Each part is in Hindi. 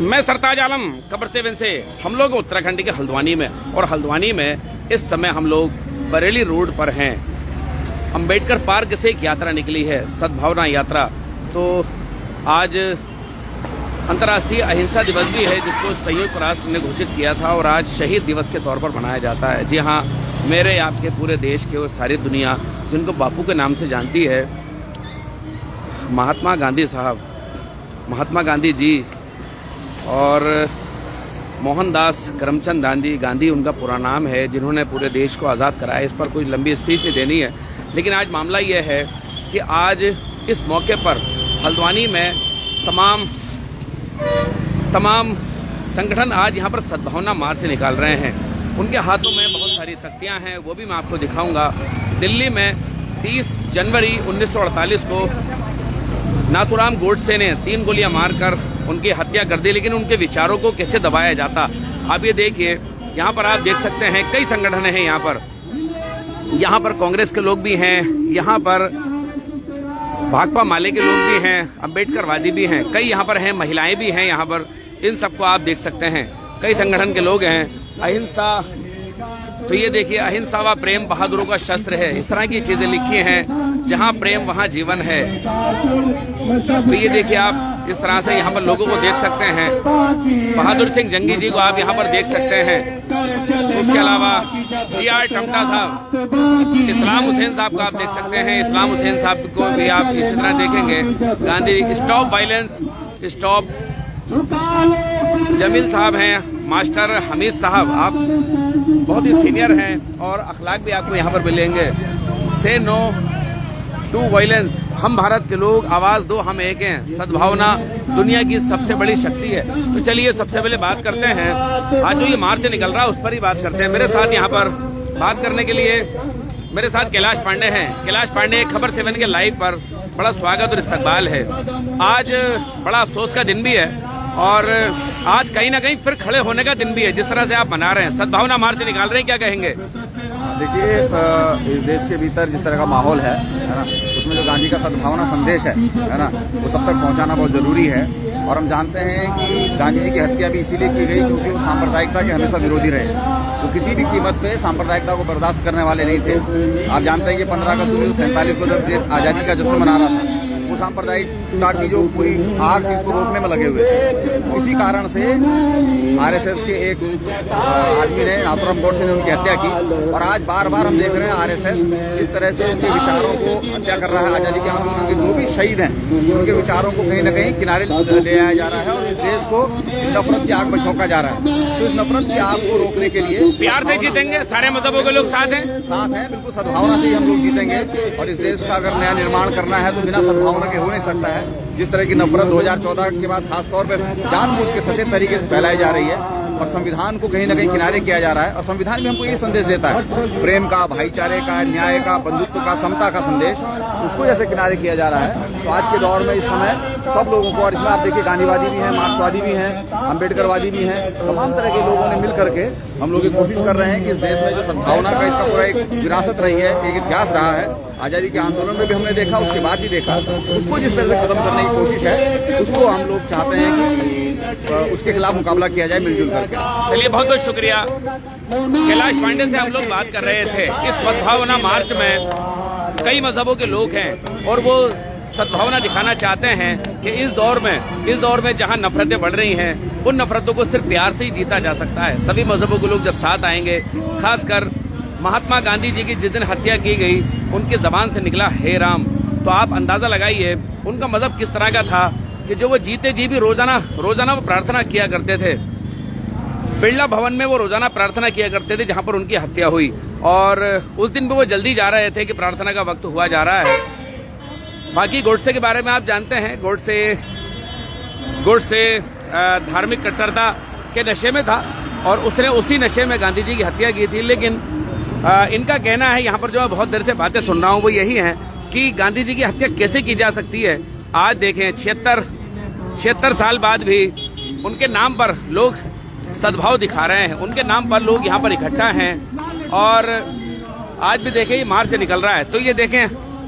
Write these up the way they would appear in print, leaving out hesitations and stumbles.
मैं सरताज आलम खबर 7 से। हम लोग उत्तराखंड के हल्द्वानी में, और हल्द्वानी में इस समय हम लोग बरेली रोड पर हैं। अंबेडकर पार्क से एक यात्रा निकली है, सद्भावना यात्रा। तो आज अंतर्राष्ट्रीय अहिंसा दिवस भी है, जिसको संयुक्त राष्ट्र ने घोषित किया था और आज शहीद दिवस के तौर पर मनाया जाता है। जी हाँ, मेरे आपके पूरे देश के और सारी दुनिया जिनको बापू के नाम से जानती है, महात्मा गांधी साहब, महात्मा गांधी जी और मोहनदास करमचंद गांधी उनका पूरा नाम है, जिन्होंने पूरे देश को आज़ाद कराया। इस पर कोई लंबी स्पीच नहीं देनी है, लेकिन आज मामला यह है कि आज इस मौके पर हल्द्वानी में तमाम संगठन आज यहाँ पर सद्भावना मार्च निकाल रहे हैं। उनके हाथों में बहुत सारी तख्तियाँ हैं, वो भी मैं आपको दिखाऊंगा। दिल्ली में 30 जनवरी 1948 को नाथूराम गोडसे ने 3 गोलियां मारकर उनकी हत्या कर दी, लेकिन उनके विचारों को कैसे दबाया जाता। आप ये देखिए, यहाँ पर आप देख सकते हैं कई संगठन हैं यहाँ पर कांग्रेस के लोग भी हैं, यहाँ पर भाकपा माले के लोग भी हैं, अम्बेडकरवादी भी हैं, कई यहाँ पर हैं, महिलाएं भी हैं यहाँ पर। इन सबको आप देख सकते हैं, कई संगठन के लोग हैं। अहिंसा, तो ये देखिए, अहिंसा व प्रेम बहादुरों का शस्त्र है, इस तरह की चीजें लिखी हैं। जहां प्रेम वहां जीवन है। तो ये देखिए, आप इस तरह से यहाँ पर लोगों को देख सकते हैं। बहादुर सिंह जंगी जी को आप यहाँ पर देख सकते हैं। उसके अलावा जी.आर. टमटा साहब, इस्लाम हुसैन साहब को आप देख सकते हैं। इस्लाम हुसैन साहब को भी आप इसी तरह देखेंगे। Gandhi stop violence stop, Jamil साहब हैं, मास्टर हमीद साहब, आप बहुत ही सीनियर हैं और अखलाक भी आपको यहाँ पर मिलेंगे। से नो टू वायलेंस, हम भारत के लोग, आवाज दो, हम एक हैं। सद्भावना दुनिया की सबसे बड़ी शक्ति है। तो चलिए सबसे पहले बात करते हैं, आज जो ये मार्च निकल रहा है उस पर ही बात करते हैं। मेरे साथ यहाँ पर बात करने के लिए मेरे साथ कैलाश पांडे हैं। कैलाश पांडे, खबर 7 के लाइव पर बड़ा स्वागत और इस्तकबाल है। आज बड़ा अफसोस का दिन भी है और आज कहीं ना कहीं फिर खड़े होने का दिन भी है। जिस तरह से आप मना रहे हैं, सद्भावना मार्च निकाल रहे हैं, क्या कहेंगे? देखिए, इस देश के भीतर जिस तरह का माहौल है ना, उसमें जो गांधी का सद्भावना संदेश है ना, वो सब तक पहुंचाना बहुत जरूरी है। और हम जानते हैं कि गांधी जी की हत्या भी इसीलिए की गई क्योंकि वो सांप्रदायिकता के हमेशा विरोधी रहे। वो किसी भी कीमत पे सांप्रदायिकता को बर्दाश्त करने वाले नहीं थे। आप जानते हैं कि 15 अगस्त 1947 को जब देश आज़ादी का जश्न मना रहा था, वो सांप्रदायिकता की जो पूरी आग थी उसको रोकने में लगे हुए थे। इसी कारण से आरएसएस के एक आदमी ने, नाथूराम गोडसे ने, उनकी हत्या की। और आज बार बार हम देख रहे हैं आरएसएस इस तरह से उनके विचारों को हत्या कर रहा है। आज़ादी के आंदोलन के जो भी शहीद हैं, उनके विचारों को कहीं न कहीं किनारे ले आया जा रहा है और इस देश को नफरत की आग में झोंका जा रहा है। तो इस नफरत की आग को रोकने के लिए प्यार से जीतेंगे, सारे मजहबों के लोग साथ हैं, बिल्कुल सद्भावना से ही हम लोग जीतेंगे। और इस देश का अगर नया निर्माण करना है तो बिना सद्भावना के हो नहीं सकता है। जिस तरह की नफरत 2014 के बाद खासतौर पर जानबूझ के सचेत तरीके से फैलाई जा रही है और संविधान को कहीं न कहीं किनारे किया जा रहा है। और संविधान भी हमको ये संदेश देता है, प्रेम का, भाईचारे का, न्याय का, बंधुत्व का, समता का संदेश, उसको जैसे किनारे किया जा रहा है। तो आज के दौर में इस समय सब लोगों को, और इसमें आप देखिए गांधीवादी भी हैं, मार्क्सवादी भी हैं, अम्बेडकरवादी भी हैं, तमाम तरह के लोगों ने मिल करके हम लोग ये कोशिश कर रहे हैं कि इस देश में जो सद्भावना का इसका पूरा एक विरासत रही है, एक इतिहास रहा है। आज़ादी के आंदोलन में भी हमने देखा, उसके बाद भी देखा, उसको जिस तरह से खत्म करने की कोशिश है, उसको हम लोग चाहते हैं कि उसके खिलाफ मुकाबला किया जाए मिलजुल करके। चलिए, बहुत बहुत शुक्रिया। कैलाश पांडे से हम लोग बात कर रहे थे। इस सद्भावना मार्च में कई मजहबों के लोग हैं और वो सद्भावना दिखाना चाहते हैं कि इस दौर में जहां नफरतें बढ़ रही हैं, उन नफरतों को सिर्फ प्यार से ही जीता जा सकता है। सभी मजहबों के लोग जब साथ आएंगे, खासकर महात्मा गांधी जी की जिस दिन हत्या की गई, उनकी जबान से निकला हे राम, तो आप अंदाजा लगाइए उनका मजहब किस तरह का था कि जो वो जीते जी भी रोजाना वो प्रार्थना किया करते थे। बिरला भवन में वो रोजाना प्रार्थना किया करते थे जहां पर उनकी हत्या हुई, और उस दिन भी वो जल्दी जा रहे थे कि प्रार्थना का वक्त हुआ जा रहा है। बाकी गोडसे के बारे में आप जानते हैं, गोडसे धार्मिक कट्टरता के नशे में था और उसने उसी नशे में गांधी जी की हत्या की थी। लेकिन इनका कहना है, यहाँ पर जो मैं बहुत देर से बातें सुन रहा हूँ, वो यही है कि गांधी जी की हत्या कैसे की जा सकती है। आज देखें, 76 साल बाद भी उनके नाम पर लोग सद्भाव दिखा रहे हैं, उनके नाम पर लोग यहाँ पर इकट्ठा हैं और आज भी देखें ये मार्च से निकल रहा है। तो ये देखें,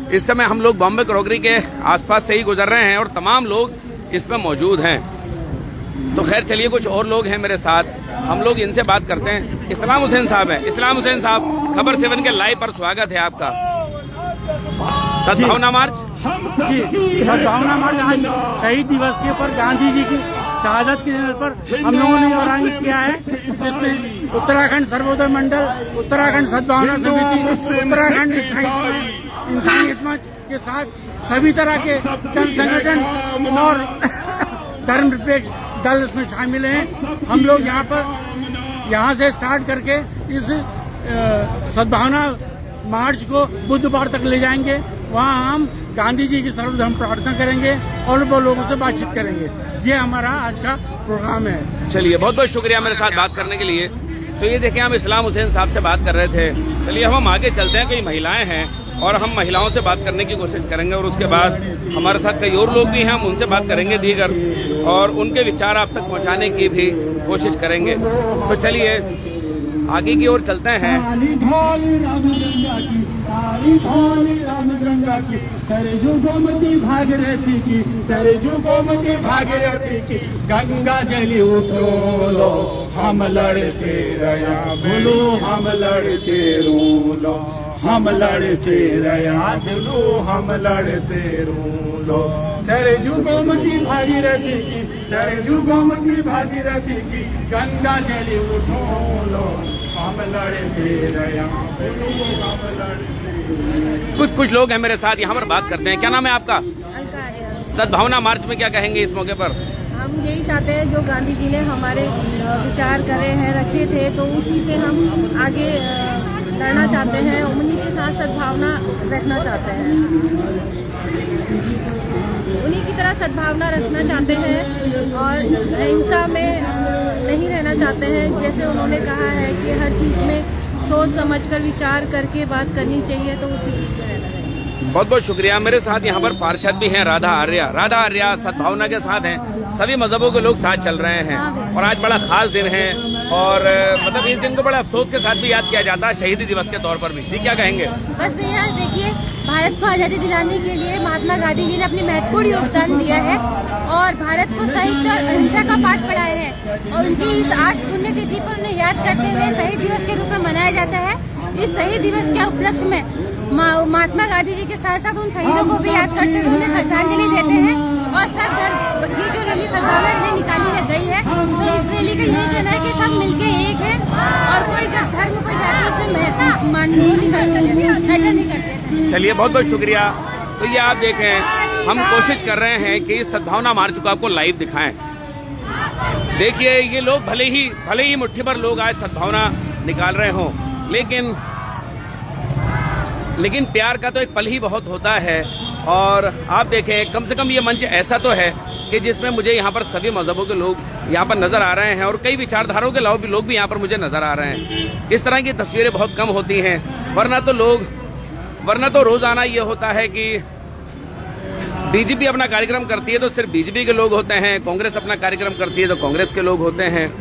इस समय हम लोग बॉम्बे क्रॉकरी के आसपास से ही गुजर रहे हैं और तमाम लोग इसमें मौजूद हैं। तो खैर चलिए, कुछ और लोग हैं मेरे साथ, हम लोग इनसे बात करते हैं। इस्लाम हुसैन साहब हैं। इस्लाम हुसैन साहब, खबर 7 के लाइव पर स्वागत है आपका। सद्भावना मार्च जी, सद्भावना मार्च आज शहीद दिवस के ऊपर गांधी जी की शहादत के दिवस पर हम लोगों ने आयोजित किया है, जिसमें उत्तराखंड सर्वोदय मंडल, उत्तराखंड सद्भावना समिति, उत्तराखंड इंसानियत मंच के साथ सभी तरह के जन संगठन और धर्मनिरपेक्ष दल इसमें शामिल हैं। हम लोग यहाँ से स्टार्ट करके इस सद्भावना मार्च को बुधवार तक ले जाएंगे। वहाँ हम गांधी जी की सर्वधर्म प्रार्थना करेंगे और वो लोगों से बातचीत करेंगे। ये हमारा आज का प्रोग्राम है। चलिए, बहुत बहुत शुक्रिया मेरे साथ बात करने के लिए। तो ये देखिए, हम इस्लाम हुसैन साहब से बात कर रहे थे। चलिए हम आगे चलते हैं, कई महिलाएं हैं और हम महिलाओं से बात करने की कोशिश करेंगे और उसके बाद हमारे साथ कई और लोग भी हैं, हम उनसे बात करेंगे दीगर और उनके विचार आप तक पहुंचाने की भी कोशिश करेंगे। तो चलिए आगे की ओर चलते हैं। सरजू गोमती भागीरथी की, सरजू गोमती भागीरथी की, गंगा जली उठो लो, हम लड़ते रया बोलो, हम लड़ते रो, हम लड़ते रया बोलो, हम लड़ते रो। सरजू गोमती भागीरथी की, सरजू गोमती भागीरथी की, गंगा जली उठो लो, हम लड़ते रया बोलो, हम लड़ते। कुछ लोग हैं मेरे साथ, यहाँ पर बात करते हैं। क्या नाम है आपका? सद्भावना मार्च में क्या कहेंगे इस मौके पर? हम यही चाहते हैं, जो गांधी जी ने हमारे विचार करे हैं, रखे थे, तो उसी से हम आगे लड़ना चाहते हैं, उन्हीं के साथ सद्भावना रखना चाहते हैं, उन्हीं की तरह सद्भावना रखना चाहते हैं और हिंसा में नहीं रहना चाहते हैं। जैसे उन्होंने कहा है कि हर चीज़ में सोच समझकर विचार करके बात करनी चाहिए, तो उसी चीज़ में रहना चाहिए। बहुत बहुत शुक्रिया। मेरे साथ यहाँ पर पार्षद भी हैं, राधा आर्या। राधा आर्या सद्भावना के साथ हैं, सभी मजहबों के लोग साथ चल रहे हैं और आज बड़ा खास दिन है और मतलब इस दिन को बड़े अफसोस के साथ भी याद किया जाता है, शहीदी दिवस के तौर पर भी। जी, क्या कहेंगे? बस भैया देखिए, भारत को आज़ादी दिलाने के लिए महात्मा गांधी जी ने अपनी महत्वपूर्ण योगदान दिया है और भारत को साहित्य और अहिंसा का पाठ पढ़ाया है और उनकी इस 8 पुण्यतिथि पर उन्हें याद करते हुए शहीद दिवस के रूप में मनाया जाता है। इस शहीद दिवस के उपलक्ष्य में महात्मा गांधी जी के साथ साथ उन शहीदों को भी याद करते हुए उन्हें श्रद्धांजलि देते हैं और सब ये जो रैली सद्भावना रैली निकाली गई है, तो इस रैली का यही कहना है कि सब मिलके एक है और कोई धर्म कोई जाति इसमें मैटर नहीं करते। चलिए, बहुत बहुत शुक्रिया। तो ये आप देखें, हम कोशिश कर रहे हैं कि इस सद्भावना मार्च को आपको लाइव दिखाएं। देखिए, ये लोग भले ही मुट्ठी भर लोग आज सद्भावना निकाल रहे हों, लेकिन प्यार का तो एक पल ही बहुत होता है। और आप देखें, कम से कम ये मंच ऐसा तो है कि जिसमें मुझे यहाँ पर सभी मजहबों के लोग यहाँ पर नजर आ रहे हैं और कई विचारधाराओं के लोग भी यहाँ पर मुझे नजर आ रहे हैं। इस तरह की तस्वीरें बहुत कम होती हैं, वरना तो रोजाना ये होता है कि बीजेपी अपना कार्यक्रम करती है तो सिर्फ बीजेपी के लोग होते हैं, कांग्रेस अपना कार्यक्रम करती है तो कांग्रेस के लोग होते हैं,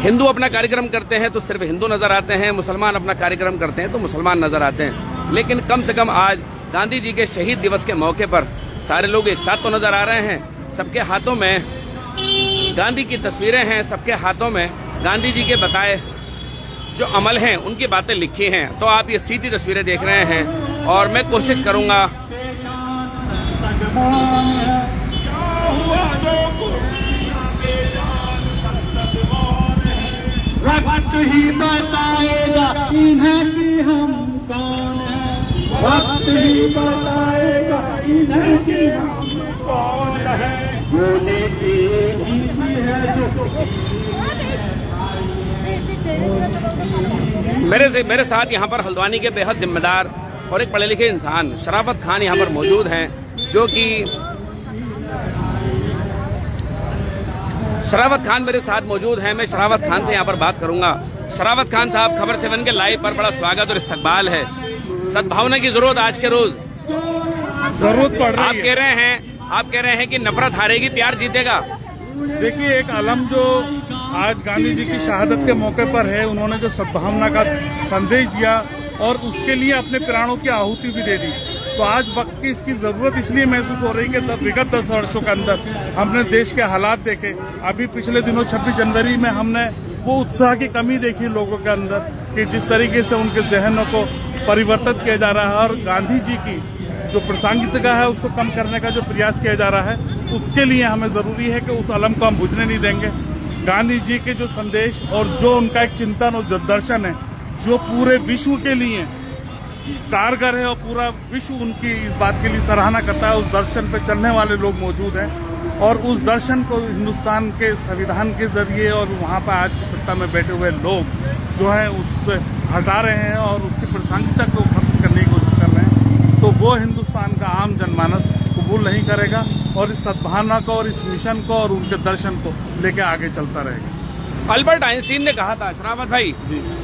हिंदू अपना कार्यक्रम करते हैं तो सिर्फ हिंदू नजर आते हैं, मुसलमान अपना कार्यक्रम करते हैं तो मुसलमान नजर आते हैं। लेकिन कम से कम आज गांधी जी के शहीद दिवस के मौके पर सारे लोग एक साथ तो नजर आ रहे हैं। सबके हाथों में गांधी की तस्वीरें हैं, सबके हाथों में गांधी जी के बताए जो अमल हैं उनकी बातें लिखी हैं। तो आप ये सीधी तस्वीरें देख रहे हैं और मैं कोशिश करूंगा वक्त ही बताएगा इन्हें कि हम कौन है, वक्त ही बताएगा इन्हें कि हम कौन है, बोले की है जो। मेरे साथ यहाँ पर हल्द्वानी के बेहद जिम्मेदार और एक पढ़े लिखे इंसान शराफत खान यहाँ पर मौजूद हैं, जो कि शराफत खान मेरे साथ मौजूद हैं। मैं शराफत खान से यहाँ पर बात करूंगा। शराफत खान साहब, खबर 7 के लाइव पर बड़ा स्वागत और इस्तकबाल है। सद्भावना की जरूरत आज के रोज जरूरत पड़ रही है। आप कह रहे हैं कि नफरत हारेगी, प्यार जीतेगा। देखिए, एक अलम जो आज गांधी जी की शहादत के मौके पर है, उन्होंने जो सद्भावना का संदेश दिया और उसके लिए अपने प्राणों की आहुति भी दे दी। तो आज वक्त की इसकी जरूरत इसलिए महसूस हो रही है कि विगत 10 वर्षों के अंदर हमने देश के हालात देखे। अभी पिछले दिनों 26 जनवरी में हमने वो उत्साह की कमी देखी लोगों के अंदर कि जिस तरीके से उनके जहनों को परिवर्तित किया जा रहा है, और गांधी जी की जो प्रासंगिकता है उसको कम करने का जो प्रयास किया जा रहा है, उसके लिए हमें जरूरी है कि उस अलम को हम बुझने नहीं देंगे। गांधी जी के जो संदेश और जो उनका एक चिंतन और जो दर्शन है, जो पूरे विश्व के लिए कारगर है और पूरा विश्व उनकी इस बात के लिए सराहना करता है, उस दर्शन पे चलने वाले लोग मौजूद हैं और उस दर्शन को हिंदुस्तान के संविधान के जरिए और वहाँ पर आज की सत्ता में बैठे हुए लोग जो है उससे हटा रहे हैं और उसकी प्रासंगिकता को खत्म करने की कोशिश कर रहे हैं। तो वो हिंदुस्तान का आम जनमानस कबूल नहीं करेगा और इस सद्भावना को और इस मिशन को और उनके दर्शन को लेकर आगे चलता रहेगा। अल्बर्ट आइंस्टीन ने कहा था, शरावत भाई,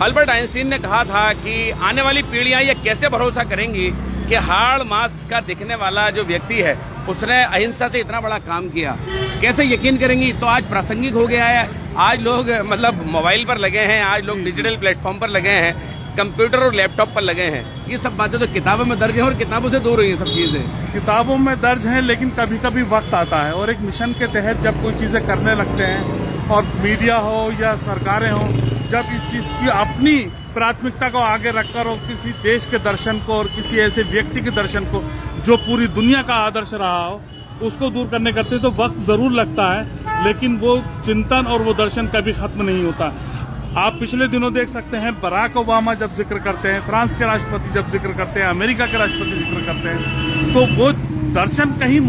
अल्बर्ट आइंस्टीन ने कहा था कि आने वाली पीढ़ियां ये कैसे भरोसा करेंगी कि हाड़ मास का दिखने वाला जो व्यक्ति है उसने अहिंसा से इतना बड़ा काम किया, कैसे यकीन करेंगी। तो आज प्रासंगिक हो गया है, आज लोग मतलब मोबाइल पर लगे हैं, आज लोग डिजिटल प्लेटफॉर्म पर लगे हैं, कंप्यूटर और लैपटॉप पर लगे हैं। ये सब बातें तो किताबों में दर्ज हैं और किताबों से दूर हुई ये सब चीजें। किताबों में दर्ज हैं, लेकिन कभी कभी वक्त आता है और एक मिशन के तहत जब कोई चीजें करने लगते हैं और मीडिया हो या सरकारें हो, जब इस चीज की अपनी प्राथमिकता को आगे रखकर और किसी देश के दर्शन को और किसी ऐसे व्यक्ति के दर्शन को जो पूरी दुनिया का आदर्श रहा हो उसको दूर करने करते तो वक्त जरूर लगता है, लेकिन वो चिंतन और वो दर्शन कभी खत्म नहीं होता। आप पिछले दिनों देख सकते हैं बराक ओबामा जब जिक्र करते हैं, फ्रांस के राष्ट्रपति जब जिक्र करते हैं, अमेरिका के राष्ट्रपति जिक्र करते हैं, तो वो दर्शन कहीं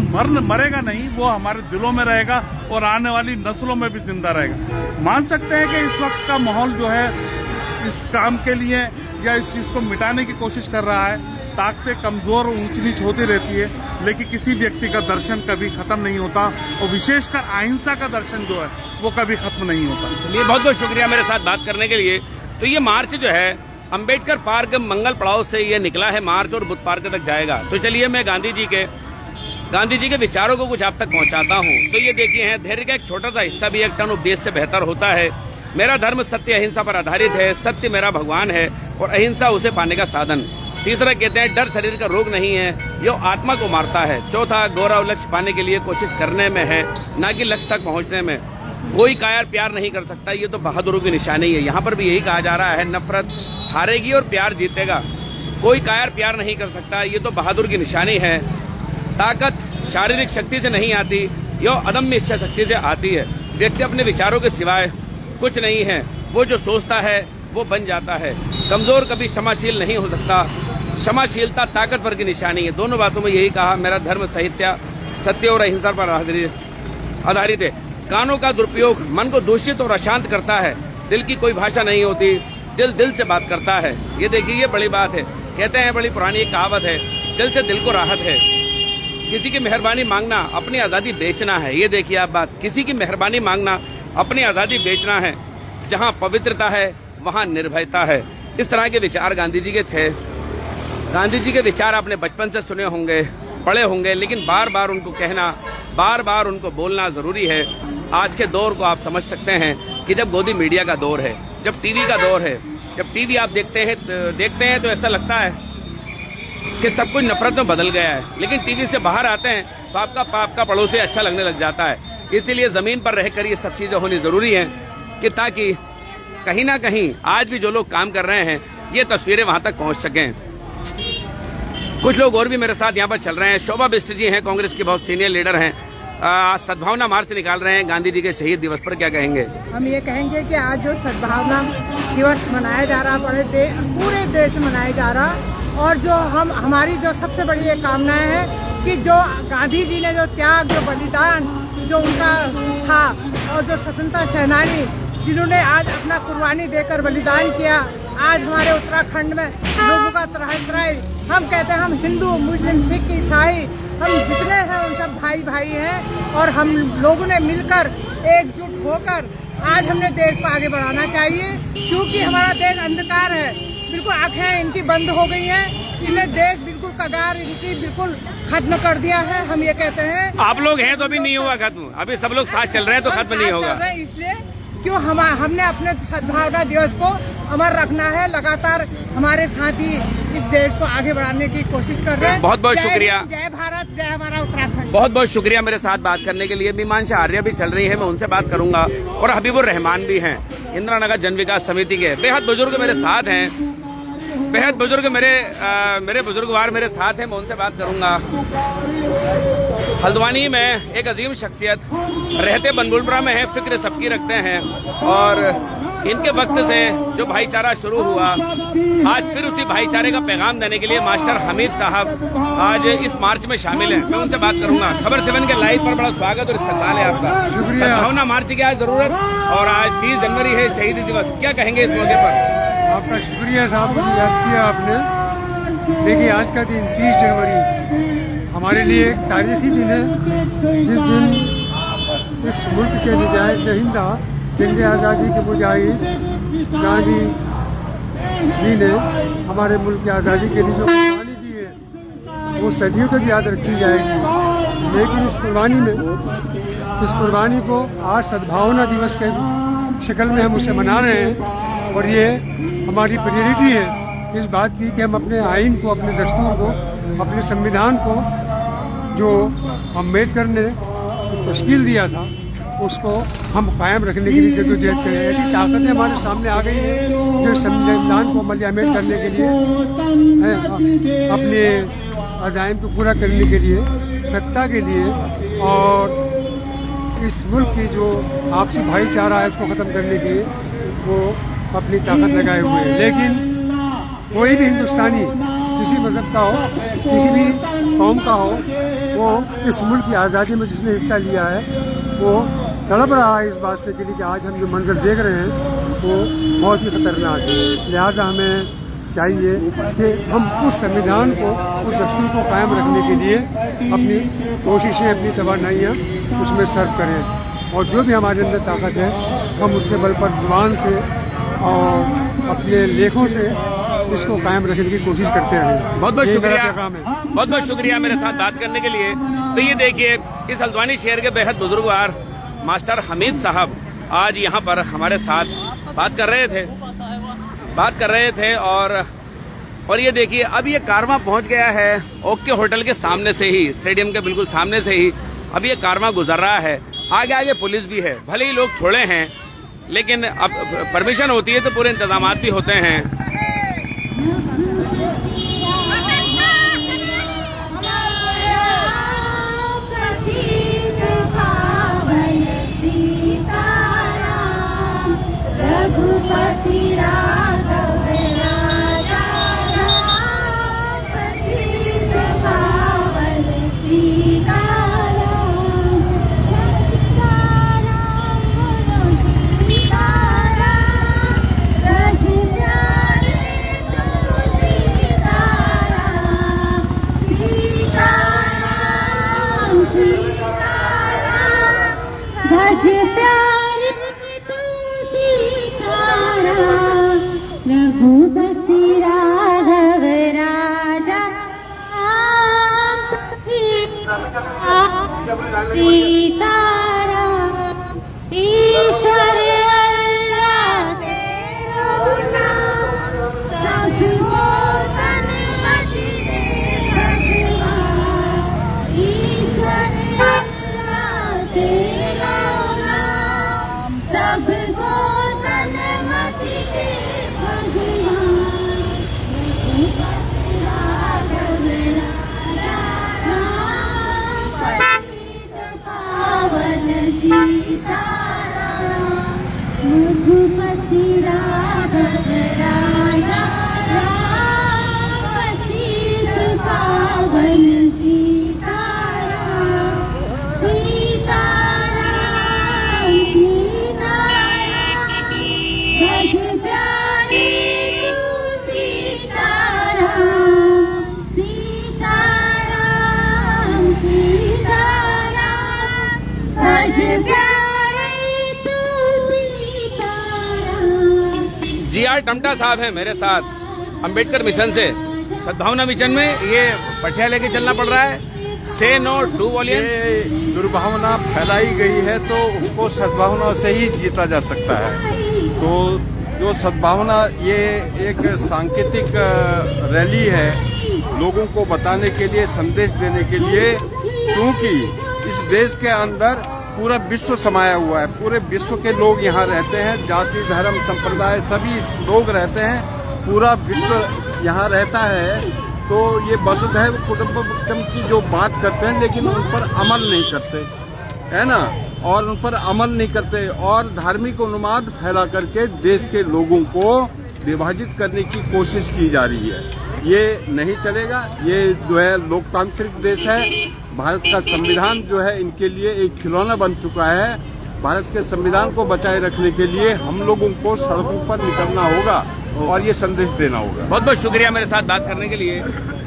मरेगा नहीं, वो हमारे दिलों में रहेगा और आने वाली नस्लों में भी जिंदा रहेगा। मान सकते हैं कि इस वक्त का माहौल जो है इस काम के लिए या इस चीज को मिटाने की कोशिश कर रहा है, ताकतें कमजोर और ऊंच नीच होती रहती है, लेकिन किसी व्यक्ति का दर्शन कभी खत्म नहीं होता और विशेषकर अहिंसा का दर्शन जो है वो कभी खत्म नहीं होता। चलिए, बहुत बहुत शुक्रिया मेरे साथ बात करने के लिए। तो ये मार्च जो है अंबेडकर पार्क मंगल पड़ाव से ये निकला है मार्च और बुद्ध पार्क तक जाएगा। तो चलिए मैं गांधी जी के विचारों को कुछ आप तक पहुंचाता हूं। तो ये देखिए है, धैर्य का एक छोटा सा हिस्सा भी एक टन उपदेश से बेहतर होता है। मेरा धर्म सत्य अहिंसा पर आधारित है, सत्य मेरा भगवान है और अहिंसा उसे पाने का साधन। तीसरा कहते हैं डर शरीर का रोग नहीं है, यो आत्मा को मारता है। चौथा गौरव लक्ष्य पाने के लिए कोशिश करने में है, ना कि लक्ष्य तक पहुंचने में। कोई कायर प्यार नहीं कर सकता, ये तो बहादुरों की निशानी है। यहाँ पर भी यही कहा जा रहा है, नफरत हारेगी और प्यार जीतेगा। कोई कायर प्यार नहीं कर सकता, ये तो बहादुर की निशानी है। ताकत शारीरिक शक्ति से नहीं आती, यो अदम्य इच्छा शक्ति से आती है। व्यक्ति अपने विचारों के सिवाय कुछ नहीं है, वो जो सोचता है वो बन जाता है। कमजोर कभी क्षमाशील नहीं हो सकता, क्षमाशीलता ताकतवर की निशानी है। दोनों बातों में यही कहा, मेरा धर्म साहित्य सत्य और अहिंसा पर आधारित है। कानों का दुरुपयोग मन को दूषित और अशांत करता है। दिल की कोई भाषा नहीं होती, दिल से बात करता है। ये देखिए, ये बड़ी बात है। कहते हैं, बड़ी पुरानी एक कहावत है, दिल से दिल को राहत है। किसी की मेहरबानी मांगना अपनी आजादी बेचना है। ये देखिए आप बात, किसी की मेहरबानी मांगना अपनी आजादी बेचना है। जहाँ पवित्रता है वहाँ निर्भयता है। इस तरह के विचार गांधी जी के थे। गांधी जी के विचार आपने बचपन से सुने होंगे, पढ़े होंगे, लेकिन बार बार उनको कहना, बार बार उनको बोलना जरूरी है। आज के दौर को आप समझ सकते हैं कि जब गोदी मीडिया का दौर है, जब टीवी का दौर है, जब टीवी आप देखते हैं तो ऐसा लगता है कि सब कुछ नफरत में बदल गया है। लेकिन टीवी से बाहर आते हैं तो आपका पड़ोसी अच्छा लगने लग जाता है। इसीलिए जमीन पर रहकर ये सब चीजें होनी जरूरी है कि ताकि कहीं ना कहीं आज भी जो लोग काम कर रहे हैं ये तस्वीरें वहां तक पहुंच सकें। कुछ लोग और भी मेरे साथ यहाँ पर चल रहे हैं। शोभा बिष्ट जी हैं, कांग्रेस के बहुत सीनियर लीडर हैं, सद्भावना मार्च निकाल रहे हैं गांधी जी के शहीद दिवस पर। क्या कहेंगे? हम ये कहेंगे कि आज जो सद्भावना दिवस मनाया जा रहा, पूरे देश में मनाया जा रहा, और जो हमारी जो सबसे बड़ी ये कामनाएं है कि जो गांधी जी ने जो त्याग, जो बलिदान जो उनका था, और जो स्वतंत्रता सेनानी जिन्होंने आज अपना कुर्बानी देकर बलिदान किया, आज हमारे उत्तराखंड में लोगों का त्राही, हम कहते हैं हम हिंदू, मुस्लिम, सिख, ईसाई, हम जितने हैं उन सब भाई भाई हैं, और हम लोगों ने मिलकर एकजुट होकर आज हमने देश को आगे बढ़ाना चाहिए। क्योंकि हमारा देश अंधकार है, बिल्कुल आंखें इनकी बंद हो गई हैं, इन्हें देश बिल्कुल कगार इनकी बिल्कुल खत्म कर दिया है। हम ये कहते हैं आप लोग हैं तो अभी नहीं हुआ खत्म, अभी सब लोग साथ चल रहे हैं तो खत्म नहीं होगा। इसलिए क्यों हमने अपने सद्भावना दिवस को अमर रखना है। लगातार हमारे साथी इस देश को आगे बढ़ाने की कोशिश कर रहे हैं। बहुत बहुत शुक्रिया। जय भारत, जय हमारा उत्तराखंड। बहुत बहुत शुक्रिया मेरे साथ बात करने के लिए। मीमांसा आर्य भी चल रही है, मैं उनसे बात करूंगा, और हबीबुर रहमान भी हैं, इंदिरा नगर जन विकास समिति के। बेहद बुजुर्ग मेरे साथ हैं, बेहद बुजुर्ग मेरे बुजुर्गवार मेरे साथ हैं, मैं उनसे बात करूंगा। हल्द्वानी में एक अजीम शख्सियत रहते बनबुलपुरा में है, फिक्र सबकी रखते हैं, और इनके वक्त से जो भाईचारा शुरू हुआ, आज फिर उसी भाईचारे का पैगाम देने के लिए मास्टर हमीद साहब आज इस मार्च में शामिल हैं। मैं उनसे बात करूंगा। खबर 7 के लाइव पर बड़ा स्वागत और इस्तकबाल है आपका। सद्भावना मार्च की आज जरूरत, और आज 30 जनवरी है शहीद दिवस, क्या कहेंगे इस मौके पर? आपका शुक्रिया साहब, याद किया आपने। देखिए, आज का दिन 30 जनवरी हमारे लिए एक तारीखी दिन है, जिस दिन इस मुल्क के निजाहिंदा जंग आज़ादी के मुजाहिद गांधी जी ने हमारे मुल्क की आज़ादी के लिए जो कुर्बानी दी है वो सदियों तक याद रखी जाएगी। लेकिन इस कुर्बानी को आज सद्भावना दिवस के शक्ल में हम उसे मना रहे हैं, और ये हमारी प्रायोरिटी है इस बात की कि हम अपने आइन को, अपने दस्तूर को, अपने संविधान को जो अम्बेडकर ने तश्कील दिया था उसको हम कायम रखने के लिए जद्दोजहद करें। ऐसी ताकतें हमारे सामने आ गई है जो संविधान को अमल करने के लिए, अपने अज़ाइम को पूरा करने के लिए, सत्ता के लिए, और इस मुल्क की जो आपसी भाईचारा है उसको ख़त्म करने के लिए वो अपनी ताकत लगाए हुए हैं। लेकिन कोई भी हिंदुस्तानी किसी मज़हब का हो, किसी भी कौम का हो, वो इस मुल्क की आज़ादी में जिसने हिस्सा लिया है वो तड़प रहा है इस बात से के लिए कि आज हम जो मंजर देख रहे हैं वो बहुत ही खतरनाक है। लिहाजा हमें चाहिए कि हम उस संविधान को, उस दस्तूर को कायम रखने के लिए अपनी कोशिशें, अपनी तवानाइयाँ उसमें सर्व करें, और जो भी हमारे अंदर ताकत है हम उसके बल पर जुबान से और अपने लेखों से इसको कायम रखने की कोशिश करते रहें। बहुत बहुत शुक्रिया, बहुत बहुत शुक्रिया मेरे साथ बात करने के लिए। तो ये देखिए, इस हल्द्वानी शहर के बेहद बुजुर्गवार मास्टर हमीद साहब आज यहाँ पर हमारे साथ बात कर रहे थे, और ये देखिए, अब ये कारवां पहुँच गया है ओके होटल के सामने से ही, स्टेडियम के बिल्कुल सामने से ही अब ये कारवां गुजर रहा है। आगे आगे पुलिस भी है, भले ही लोग थोड़े हैं, लेकिन अब परमिशन होती है तो पूरे इंतजामात भी होते हैं। जी.आर. टमटा साहब हैं मेरे साथ, अंबेडकर मिशन से। सद्भावना मिशन में ये पट्टियाँ लेके चलना पड़ रहा है, से नो टू वॉयलेंस। ये दुर्भावना फैलाई गई है तो उसको सद्भावना से ही जीता जा सकता है। तो जो सद्भावना, ये एक सांकेतिक रैली है लोगों को बताने के लिए, संदेश देने के लिए, क्योंकि इस देश के अंदर पूरा विश्व समाया हुआ है। पूरे विश्व के लोग यहाँ रहते हैं, जाति धर्म संप्रदाय सभी लोग रहते हैं, पूरा विश्व यहाँ रहता है। तो ये वसुधैव कुटुंबकम की जो बात करते हैं लेकिन उन पर अमल नहीं करते, है ना, और उन पर अमल नहीं करते और धार्मिक उन्माद फैला करके देश के लोगों को विभाजित करने की कोशिश की जा रही है। ये नहीं चलेगा। ये जो है लोकतांत्रिक देश है। भारत का संविधान जो है इनके लिए एक खिलौना बन चुका है। भारत के संविधान को बचाए रखने के लिए हम लोगों को सड़कों पर निकलना होगा और ये संदेश देना होगा। बहुत बहुत शुक्रिया मेरे साथ बात करने के लिए।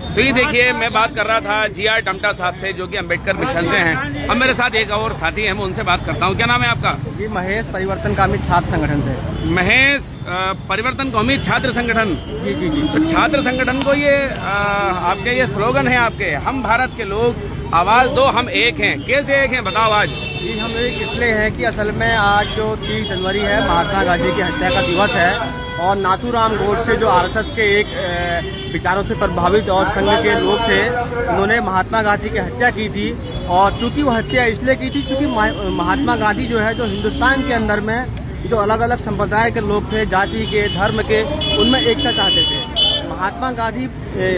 तो ये देखिए, मैं बात कर रहा था GR टमटा साहब से, जो कि अम्बेडकर मिशन से हैं। अब मेरे साथ एक और साथी हैं, मैं उनसे बात करता हूँ। क्या नाम है आपका? जी, महेश, परिवर्तनकामी छात्र संगठन से। महेश, परिवर्तनकामी छात्र संगठन। जी जी जी। तो छात्र संगठन को ये आपके ये स्लोगन है आपके, हम भारत के लोग, आवाज दो, हम एक हैं। कैसे एक हैं, बताओ आज? जी, हम एक इसलिए हैं कि असल में आज जो 30 जनवरी है, महात्मा गांधी की हत्या का दिवस है और नाथूराम गोडसे जो RSS के एक विचारों से प्रभावित और संघ के लोग थे, उन्होंने महात्मा गांधी की हत्या की थी। और चूंकि वो हत्या इसलिए की थी क्योंकि महात्मा गांधी जो है, जो हिंदुस्तान के अंदर में जो अलग अलग संप्रदाय के लोग थे, जाति के, धर्म के, उनमें एकता चाहते थे। महात्मा गांधी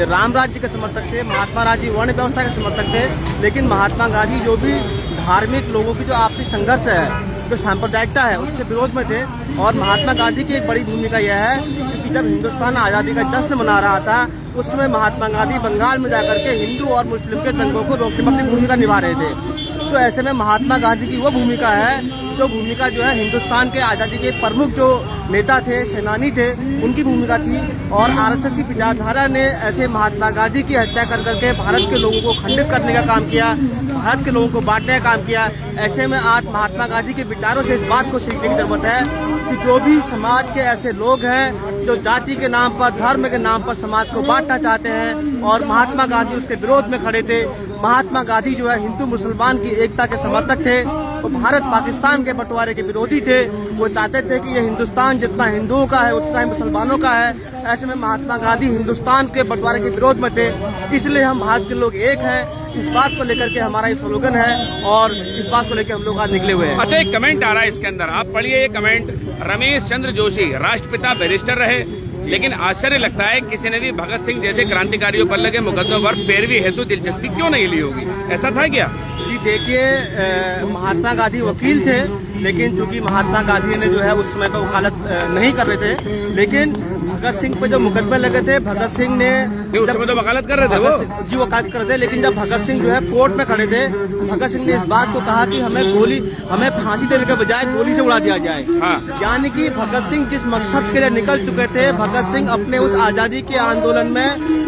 राम राज्य के समर्थक थे, महात्मा गांधी वर्ण व्यवस्था के समर्थक थे, लेकिन महात्मा गांधी जो भी धार्मिक लोगों की जो आपसी संघर्ष है, जो सांप्रदायिकता है, उसके विरोध में थे। और महात्मा गांधी की एक बड़ी भूमिका यह है कि जब हिंदुस्तान आज़ादी का जश्न मना रहा था, उसमें महात्मा गांधी बंगाल में जाकर के हिंदू और मुस्लिम के दंगों को रोकने में अपनी भूमिका निभा रहे थे। तो ऐसे में महात्मा गांधी की वो भूमिका है, जो भूमिका जो है हिंदुस्तान के आज़ादी के प्रमुख जो नेता थे, सेनानी थे, उनकी भूमिका थी। और RSS की विचारधारा ने ऐसे महात्मा गांधी की हत्या कर करके भारत के लोगों को खंडित करने का काम किया, भारत के लोगों को बांटने का काम किया। ऐसे में आज महात्मा गांधी के विचारों से इस बात को सीखने की जरूरत है कि जो भी समाज के ऐसे लोग हैं जो जाति के नाम पर, धर्म के नाम पर समाज को बांटना चाहते हैं, और महात्मा गांधी उसके विरोध में खड़े थे। महात्मा गांधी जो है हिंदू मुसलमान की एकता के समर्थक थे, वो भारत पाकिस्तान के बंटवारे के विरोधी थे। वो चाहते थे कि ये हिंदुस्तान जितना हिंदुओं का है उतना ही मुसलमानों का है। ऐसे में महात्मा गांधी हिंदुस्तान के बंटवारे के विरोध में थे। इसलिए हम भारत के लोग एक हैं। इस बात को लेकर के हमारा ये स्लोगन है और इस बात को लेकर हम लोग आज निकले हुए हैं। अच्छा, एक कमेंट आ रहा है इसके अंदर, आप पढ़िए ये कमेंट। रमेश चंद्र जोशी राष्ट्रपिता बैरिस्टर रहे, लेकिन आश्चर्य लगता है किसी ने भी भगत सिंह जैसे क्रांतिकारियों पर लगे मुकदमों पर पैरवी हेतु दिलचस्पी क्यों नहीं ली होगी? ऐसा था क्या? जी देखिए, महात्मा गांधी वकील थे, लेकिन चूंकि महात्मा गांधी ने जो है उस समय तो वकालत नहीं कर रहे थे, लेकिन भगत सिंह पे जो मुकदमे लगे थे, भगत सिंह ने उस समय तो वकालत कर रहे थे वो? जी, वकालत कर रहे थे। लेकिन जब भगत सिंह जो है कोर्ट में खड़े थे, भगत सिंह ने इस बात को कहा कि हमें फांसी देने के बजाय गोली से उड़ा दिया जाए। हाँ। यानी कि भगत सिंह जिस मकसद के लिए निकल चुके थे, भगत सिंह अपने उस आजादी के आंदोलन में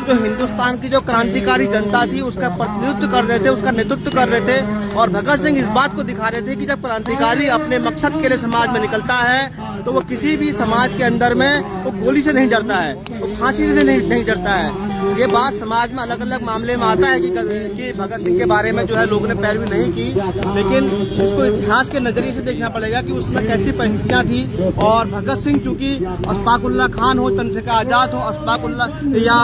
जो हिंदुस्तान की जो क्रांतिकारी जनता थी उसका प्रतिनिधित्व कर रहे थे, उसका नेतृत्व कर रहे थे। और भगत सिंह इस बात को दिखा रहे थे कि जब क्रांतिकारी अपने मकसद के लिए समाज में निकलता है तो वो किसी भी समाज के अंदर में वो गोली से नहीं डरता है, वो फांसी से नहीं डरता है। ये बात समाज में अलग अलग मामले में आता है कि भगत सिंह के बारे में जो है लोगों ने पैरवी नहीं की, लेकिन इसको इतिहास के नजरिए से देखना पड़ेगा कि उसमें कैसी परिस्थितियां थी। और भगत सिंह चूंकि अशफाकुल्ला खान हो, चंद्रशेखर आजाद हो, अशफाकुल्ला या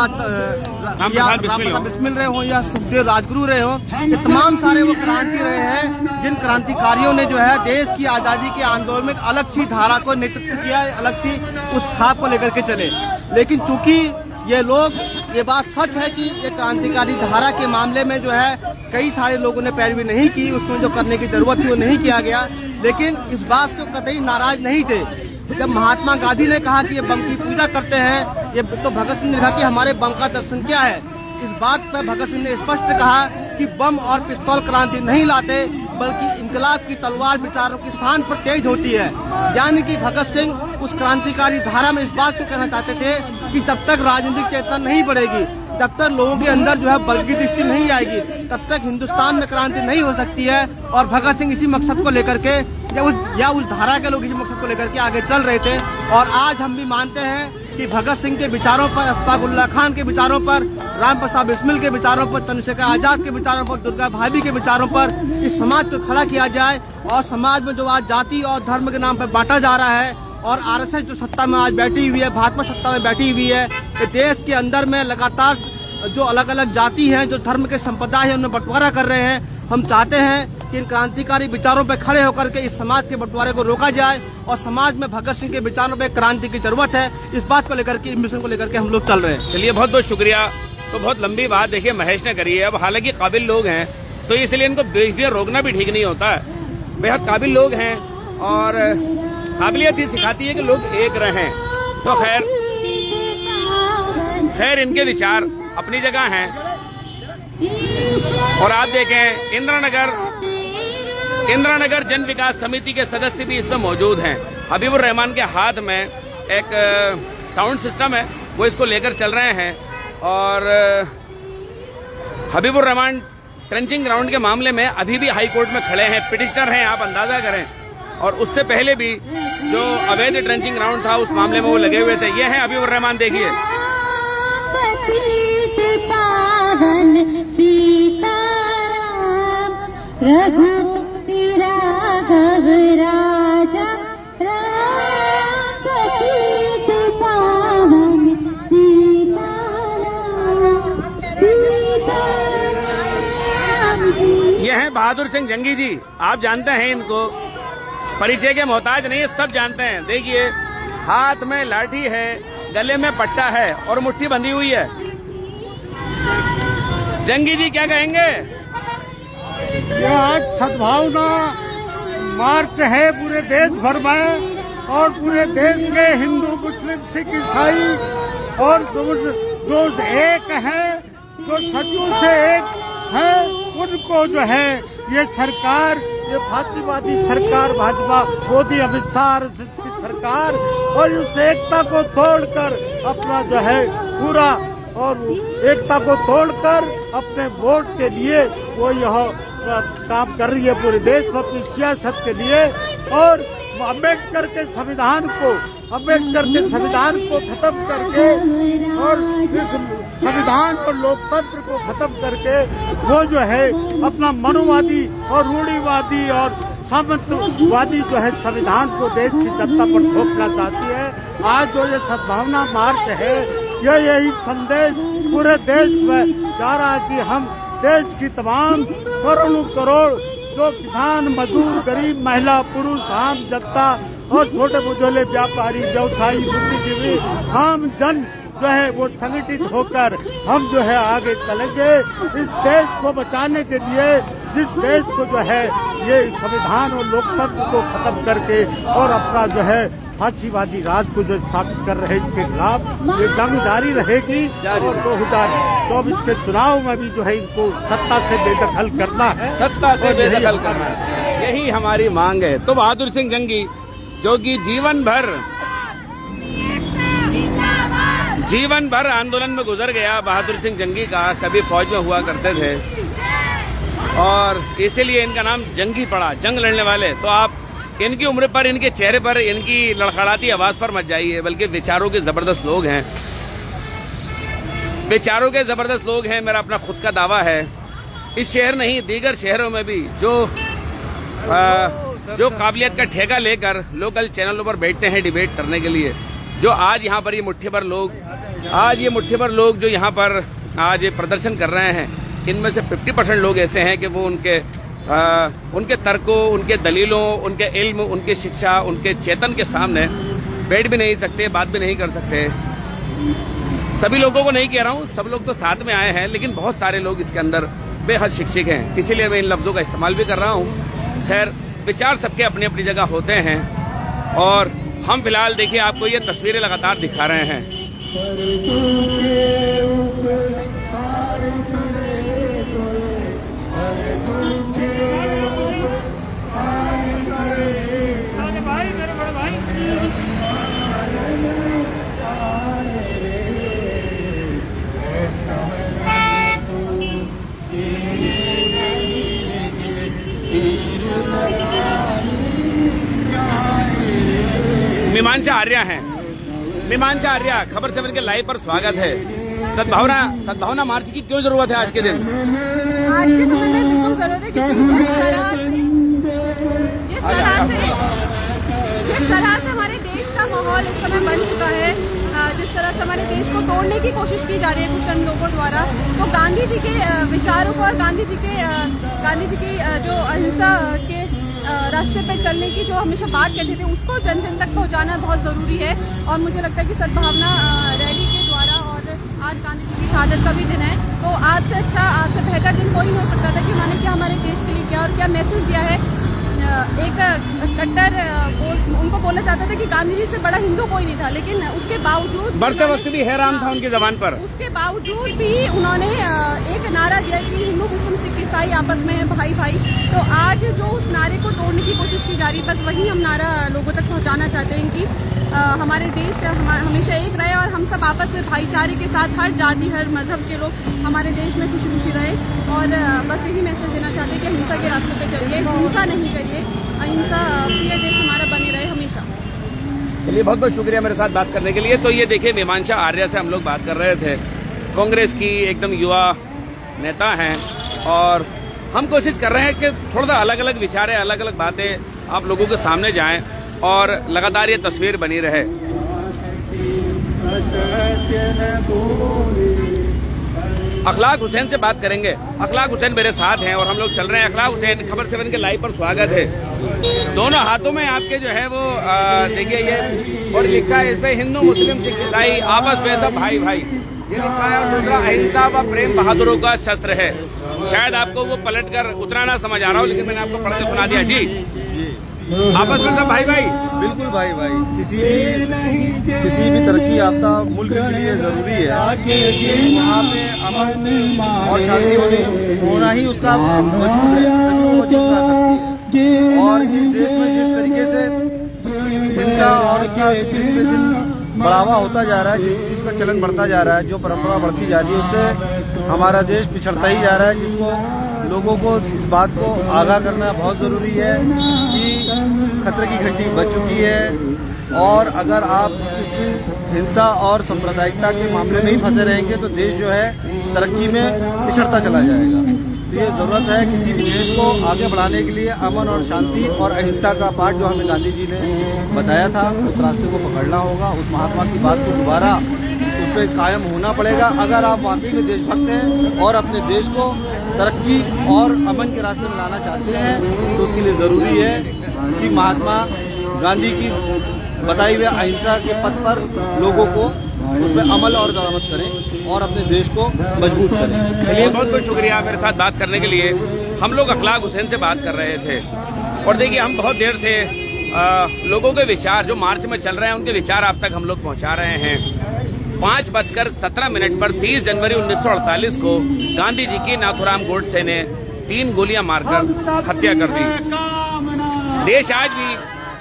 राम बिस्मिल रहे हो या सुखदेव राजगुरु रहे हो, ये तमाम सारे वो क्रांति रहे हैं जिन क्रांतिकारियों ने जो है देश की आजादी के आंदोलन में अलग सी धारा को नेतृत्व किया, अलग सी उस छाप को लेकर के चले। लेकिन चूंकि ये बात सच है कि ये क्रांतिकारी धारा के मामले में जो है कई सारे लोगों ने पैरवी नहीं की, उसमें जो करने की जरूरत थी वो नहीं किया गया। लेकिन इस बात से कतई नाराज नहीं थे। जब महात्मा गांधी ने कहा कि ये बम की पूजा करते हैं, ये तो भगत सिंह ने कहा कि हमारे बम का दर्शन क्या है। इस बात पर भगत सिंह ने स्पष्ट कहा कि बम और पिस्तौल क्रांति नहीं लाते, बल्कि इंकलाब की तलवार विचारों की शान पर तेज होती है। यानी कि भगत सिंह उस क्रांतिकारी धारा में इस बात को कहना चाहते थे कि जब तक राजनीतिक चेतना नहीं बढ़ेगी, जब तक लोगों के अंदर जो है बल की दृष्टि नहीं आएगी, तब तक हिंदुस्तान में क्रांति नहीं हो सकती है। और भगत सिंह इसी मकसद को लेकर के या उस धारा के लोग इसी मकसद को लेकर के आगे चल रहे थे। और आज हम भी मानते हैं कि भगत सिंह के विचारों पर, अशफाक उल्लाह खान के विचारों पर, राम प्रसाद बिस्मिल के विचारों पर, चंद्रशेखर आजाद के विचारों पर, दुर्गा भाभी के विचारों पर इस समाज को खड़ा किया जाए। और समाज में जो आज जाति और धर्म के नाम पर बांटा जा रहा है और आरएसएस जो सत्ता में आज बैठी हुई है, भाजपा सत्ता में बैठी हुई है, कि देश के अंदर में लगातार जो अलग अलग जाति हैं, जो धर्म के संप्रदाय हैं, उनमें बंटवारा कर रहे हैं। हम चाहते हैं कि इन क्रांतिकारी विचारों पर खड़े होकर के इस समाज के बंटवारे को रोका जाए और समाज में भगत सिंह के विचारों पर क्रांति की जरूरत है। इस बात को लेकर के, मिशन को लेकर के हम लोग चल रहे हैं। चलिए, बहुत बहुत शुक्रिया। तो बहुत लंबी बात देखिए महेश ने करी है। अब हालांकि काबिल लोग हैं तो इसलिए इनको बीच में रोकना भी ठीक नहीं होता है। बेहद काबिल लोग हैं और काबिलियत ही सिखाती है कि लोग एक रहें। तो खैर इनके विचार अपनी जगह हैं। और आप देखें इंदिरानगर जन विकास समिति के सदस्य भी इसमें मौजूद हैं। हबीबुर रहमान के हाथ में एक साउंड सिस्टम है, वो इसको लेकर चल रहे हैं। और हबीबुर रहमान ट्रेंचिंग ग्राउंड के मामले में अभी भी हाई कोर्ट में खड़े हैं, पिटिशनर हैं, आप अंदाजा करें। और उससे पहले भी जो अवैध ट्रेंचिंग ग्राउंड था उस मामले में वो लगे हुए थे। ये हैं हबीबुर रहमान, देखिए। रघुपति राघव राजा राम पतित पावन सीताराम। ये हैं बहादुर सिंह जंगी जी। आप जानते हैं इनको, परिचय के मोहताज नहीं है, सब जानते हैं। देखिए, हाथ में लाठी है, गले में पट्टा है और मुट्ठी बंधी हुई है। जंगी जी क्या कहेंगे? यह आज सद्भावना मार्च है पूरे देश भर में, और पूरे देश के हिंदू, मुस्लिम, सिख, ईसाई और जो एक है, जो सदियों से एक है, उनको जो है ये सरकार, ये फांसीवादी सरकार, भाजपा, मोदी, अमित शाह की सरकार, और उस एकता को तोड़कर अपना जो है पूरा, और एकता को तोड़कर अपने वोट के लिए वो यह काम कर रही है पूरे देश में अपनी सियासत के लिए। और अम्बेडकर के संविधान को खत्म करके और इस संविधान और लोकतंत्र को खत्म करके वो जो है अपना मनुवादी और रूढ़िवादी और सामंतवादी जो है संविधान को देश की जनता पर थोपना चाहती है। आज जो ये सद्भावना मार्च है, यही संदेश पूरे देश में जा रहा है कि हम देश की तमाम करोड़ों करोड़ जो किसान, मजदूर, गरीब, महिला, पुरुष, आम जनता और छोटे बुजुर्ग, व्यापारी, व्यवसायी, बुद्धिजीवी, आम जन जो है वो संगठित होकर हम जो है आगे चलेंगे इस देश को बचाने के लिए, जिस देश को जो है ये संविधान और लोकतंत्र को खत्म करके और अपना जो है फांसीवादी राज को जो स्थापित कर रहे इसके खिलाफ ये जंग जारी रहेगी। और 2024 के चुनाव में भी जो है इनको सत्ता से बेदखल करना है, सत्ता से बेदखल करना है, यही हमारी मांग है। तो बहादुर सिंह जंगी जो कि जीवन भर आंदोलन में गुजर गया, बहादुर सिंह जंगी का, कभी फौज में हुआ करते थे और इसीलिए इनका नाम जंगी पड़ा, जंग लड़ने वाले। तो आप इनकी उम्र पर, इनके चेहरे पर, इनकी लड़खड़ाती आवाज पर मत जाइए, बल्कि विचारों के जबरदस्त लोग हैं, विचारों के जबरदस्त लोग हैं। मेरा अपना खुद का दावा है, इस शहर नहीं दीगर शहरों में भी जो काबिलियत का ठेका लेकर लोकल चैनलों पर बैठते हैं डिबेट करने के लिए, जो आज यहाँ पर ये मुट्ठी भर लोग जो यहाँ पर आज प्रदर्शन कर रहे हैं, इनमें से 50% लोग ऐसे हैं कि वो उनके तर्कों, उनके दलीलों, उनके इल्म, उनकी शिक्षा, उनके चेतन के सामने बैठ भी नहीं सकते, बात भी नहीं कर सकते। सभी लोगों को नहीं कह रहा हूँ, सब लोग तो साथ में आए हैं, लेकिन बहुत सारे लोग इसके अंदर बेहद शिक्षित हैं, इसीलिए मैं इन लफ्जों का इस्तेमाल भी कर रहा हूँ। खैर, विचार सबके अपनी अपनी जगह होते हैं और हम फिलहाल देखिए आपको ये तस्वीरें लगातार दिखा रहे हैं। मीमांसा आर्या हैं, मीमांसा आर्या, खबर 7 के लाइव पर स्वागत है। सद्भावना मार्च की क्यों जरूरत है आज के दिन? आज के समय में बिल्कुल जरूरत है, क्योंकि जिस तरह से हमारे देश का माहौल इस समय बन चुका है, जिस तरह से हमारे देश को तोड़ने की कोशिश की जा रही है कुछ लोगों द्वारा, तो गांधी जी के विचारों को और गांधी जी की जो अहिंसा के रास्ते पे चलने की जो हमेशा बात करते थे, उसको जन जन तक पहुंचाना बहुत ज़रूरी है। और मुझे लगता है कि सद्भावना रैली के द्वारा, और आज गांधी जी की शहादत का भी दिन है, तो आज से अच्छा, आज से बेहतर दिन कोई नहीं हो सकता था कि उन्होंने क्या हमारे देश के लिए किया और क्या मैसेज दिया है। एक कट्टर उनको बोलना चाहता था कि गांधी जी से बड़ा हिंदू कोई नहीं था, लेकिन उसके बावजूद बढ़ते वक्त भी हैरान था उनकी जबान पर। उसके बावजूद भी उन्होंने एक नारा दिया कि हिंदू मुस्लिम सिख ईसाई आपस में है भाई भाई। तो आज जो उस नारे को तोड़ने की कोशिश की जा रही है, बस वही हम नारा लोगों तक पहुंचाना चाहते हैं कि हमारे देश हमेशा एक रहे और हम सब आपस में भाईचारे के साथ, हर जाति हर मजहब के लोग हमारे देश में खुशी खुशी रहे। और बस यही मैसेज देना चाहते हैं कि हिंसा के रास्ते पे चलिए, हिंसा नहीं करिए, अहिंसा प्रिय देश हमारा बने रहे हमेशा। चलिए, बहुत बहुत शुक्रिया मेरे साथ बात करने के लिए। तो ये देखिए, मीमांसा आर्या से हम लोग बात कर रहे थे, कांग्रेस की एकदम युवा नेता हैं, और हम कोशिश कर रहे हैं कि थोड़ा सा अलग अलग विचार, अलग अलग बातें आप लोगों के सामने जाएं और लगातार ये तस्वीर बनी रहे। अखलाक हुसैन से बात करेंगे। अखलाक हुसैन मेरे साथ हैं और हम लोग चल रहे हैं। अखलाक हुसैन, खबर 7 के लाइव पर स्वागत है। दोनों हाथों में आपके जो है वो देखिए ये, और लिखा है इस पे हिंदू मुस्लिम सिख ईसाई आपस में सब भाई भाई, ये लिखा है। और दूसरा, अहिंसा व प्रेम बहादुरों का शस्त्र है। शायद आपको वो पलटकर उतना ना समझ आ रहा हो, लेकिन मैंने आपको पढ़ के सुना दिया। जी, आपस में सब भाई भाई, बिल्कुल भाई भाई। किसी भी तरक्की याफ्ता मुल्क के लिए जरूरी है कि वहाँ पे अमन और शांति होना ही उसका वजूद है, तभी वो वजूद में आ सकती है। और इस देश में जिस तरीके से हिंसा और उसका दिन पे दिन बढ़ावा होता जा रहा है, जिस चीज़ का चलन बढ़ता जा रहा है, जो परंपरा बढ़ती जा रही है, उससे हमारा देश पिछड़ता ही जा रहा है, जिसको लोगों को इस बात को आगाह करना बहुत ज़रूरी है कि खतरे की घंटी बज चुकी है। और अगर आप इस हिंसा और सांप्रदायिकता के मामले में ही फंसे रहेंगे तो देश जो है तरक्की में पिछड़ता चला जाएगा। तो ये ज़रूरत है किसी भी देश को आगे बढ़ाने के लिए अमन और शांति और अहिंसा का पाठ जो हमें गांधी जी ने बताया था, उस रास्ते को पकड़ना होगा। उस महात्मा की बात को दोबारा उस पर कायम होना पड़ेगा। अगर आप वाकई में देशभक्त हैं और अपने देश को तरक्की और अमन के रास्ते में लाना चाहते हैं, तो उसके लिए ज़रूरी है कि महात्मा गांधी की बताई हुई अहिंसा के पथ पर लोगों को उस पर अमल और दरामद करें और अपने देश को मजबूत करें। चलिए, बहुत बहुत शुक्रिया मेरे साथ बात करने के लिए। हम लोग अखलाक हुसैन से बात कर रहे थे, और देखिए हम बहुत देर से लोगों के विचार जो मार्च में चल रहे हैं, उनके विचार आप तक हम लोग पहुंचा रहे हैं। 5:17 पर 30 जनवरी 1948 को गांधी जी की नाथूराम गोडसे ने 3 गोलियां मारकर हत्या कर दी। देश आज भी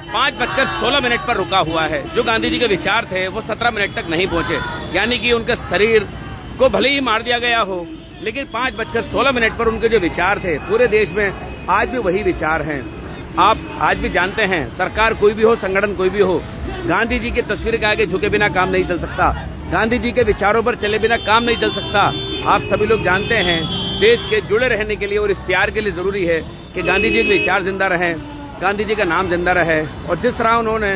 5:16 पर रुका हुआ है। जो गांधी जी के विचार थे वो 17 मिनट तक नहीं पहुंचे, यानी कि उनके शरीर को भले ही मार दिया गया हो, लेकिन 5:16 पर उनके जो विचार थे पूरे देश में आज भी वही विचार हैं। आप आज भी जानते हैं, सरकार कोई भी हो, संगठन कोई भी हो, गांधी जी की तस्वीर के आगे झुके बिना काम नहीं चल सकता, गांधी जी के विचारों पर चले बिना काम नहीं चल सकता। आप सभी लोग जानते हैं, देश के जुड़े रहने के लिए और इस प्यार के लिए जरूरी है कि गांधी जी के विचार जिंदा रहें, गांधी जी का नाम जिंदा रहे। और जिस तरह उन्होंने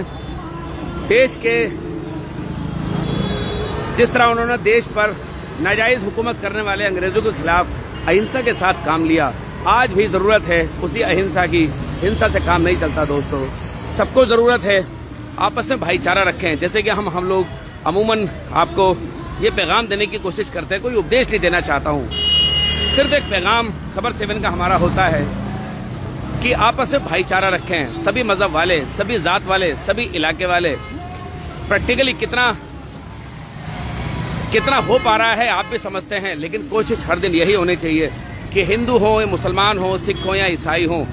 देश पर नाजायज हुकूमत करने वाले अंग्रेजों के खिलाफ अहिंसा के साथ काम लिया, आज भी जरूरत है उसी अहिंसा की। हिंसा से काम नहीं चलता दोस्तों, सबको जरूरत है आपस में भाईचारा रखें। जैसे कि हम लोग अमूमन आपको ये पैगाम देने की कोशिश करते हैं, कोई उपदेश नहीं देना चाहता हूँ, सिर्फ एक पैगाम खबर 7 का हमारा होता है कि आपस में भाईचारा रखें। सभी मजहब वाले, सभी जात वाले, सभी इलाके वाले। प्रैक्टिकली कितना हो पा रहा है आप भी समझते हैं, लेकिन कोशिश हर दिन यही होनी चाहिए कि हिंदू हो या मुसलमान हो, सिख हो या ईसाई हो,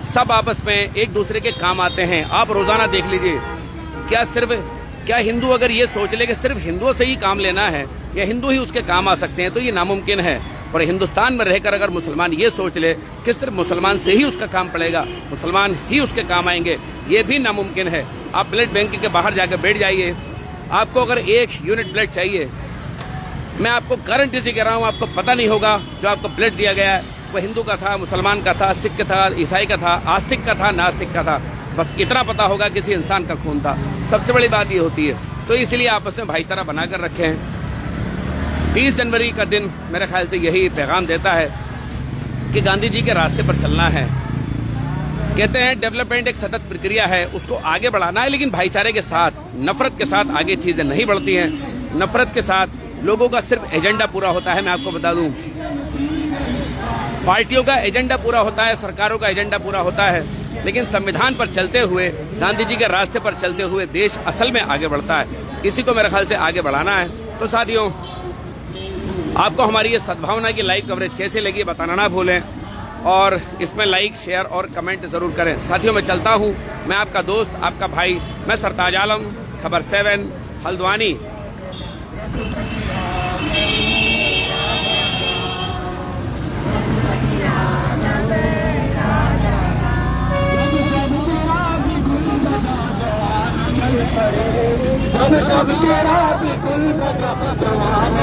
सब आपस में एक दूसरे के काम आते हैं। आप रोजाना देख लीजिए, क्या हिंदू अगर ये सोच ले कि सिर्फ हिंदुओं से ही काम लेना है या हिंदू ही उसके काम आ सकते हैं, तो ये नामुमकिन है। और हिंदुस्तान में रहकर अगर मुसलमान ये सोच ले कि सिर्फ मुसलमान से ही उसका काम पड़ेगा, मुसलमान ही उसके काम आएंगे, ये भी नामुमकिन है। आप ब्लड बैंक के बाहर जाकर बैठ जाइए, आपको अगर 1 यूनिट ब्लड चाहिए, मैं आपको गारंटी से कह रहा हूँ, आपको पता नहीं होगा जो आपको ब्लड दिया गया है वो हिंदू का था, मुसलमान का था, सिख का था, ईसाई का था, आस्तिक का था, नास्तिक का था। बस इतना पता होगा किसी इंसान का खून था। सबसे बड़ी बात ये होती है। तो इसलिए आपस में भाईचारा बनाकर रखे हैं। 30 जनवरी का दिन मेरे ख्याल से यही पैगाम देता है कि गांधी जी के रास्ते पर चलना है। कहते हैं डेवलपमेंट एक सतत प्रक्रिया है, उसको आगे बढ़ाना है, लेकिन भाईचारे के साथ, नफरत के साथ आगे चीजें नहीं बढ़ती हैं। नफरत के साथ लोगों का सिर्फ एजेंडा पूरा होता है। मैं आपको बता दूं, पार्टियों का एजेंडा पूरा होता है, सरकारों का एजेंडा पूरा होता है, लेकिन संविधान पर चलते हुए, गांधी जी के रास्ते पर चलते हुए देश असल में आगे बढ़ता है। इसी को मेरे ख्याल से आगे बढ़ाना है। तो साथियों, आपको हमारी ये सद्भावना की लाइव कवरेज कैसे लगी बताना ना भूलें, और इसमें लाइक, शेयर और कमेंट जरूर करें। साथियों, मैं चलता हूं। मैं आपका दोस्त, आपका भाई, मैं सरताज आलम, खबर 7 हल्द्वानी। जब जब तेरा भी गुल बजा जवान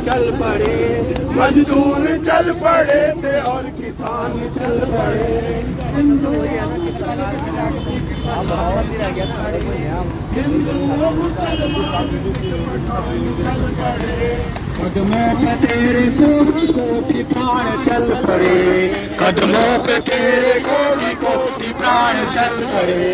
चल पड़े, मजदूर चल पड़े थे और किसान चल पड़े, मजदूर चल पड़े थे और किसान चल पड़े। हिंदू कदमों पे तेरे कोटि प्राण चल पड़े, कदमों पे तेरे कोटि प्राण चल पड़े।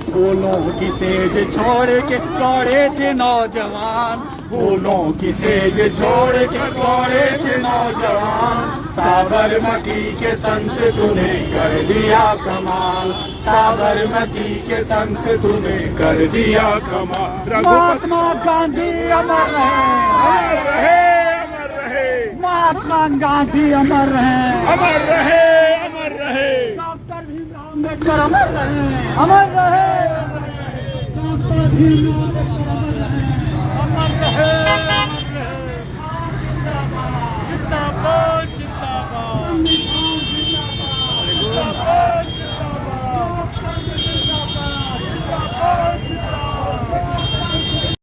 फूलों की सेज छोड़ के दौड़े थे नौजवान, फूलों की सेज छोड़ के दौड़े थे नौजवान। साबरमती के संत तूने कर दिया कमाल, साबरमती के संत तूने कर दिया कमाल। महात्मा गांधी अमर रहे, महात्मा गांधी अमर रहे, अमर रहे, अमर रहे। डॉक्टर भीमराव अम्बेडकर अमर रहे, अमर रहे, डॉक्टर भीमराव अमर रहे, अमर रहे। जिंदाबाद, जिंदाबाद।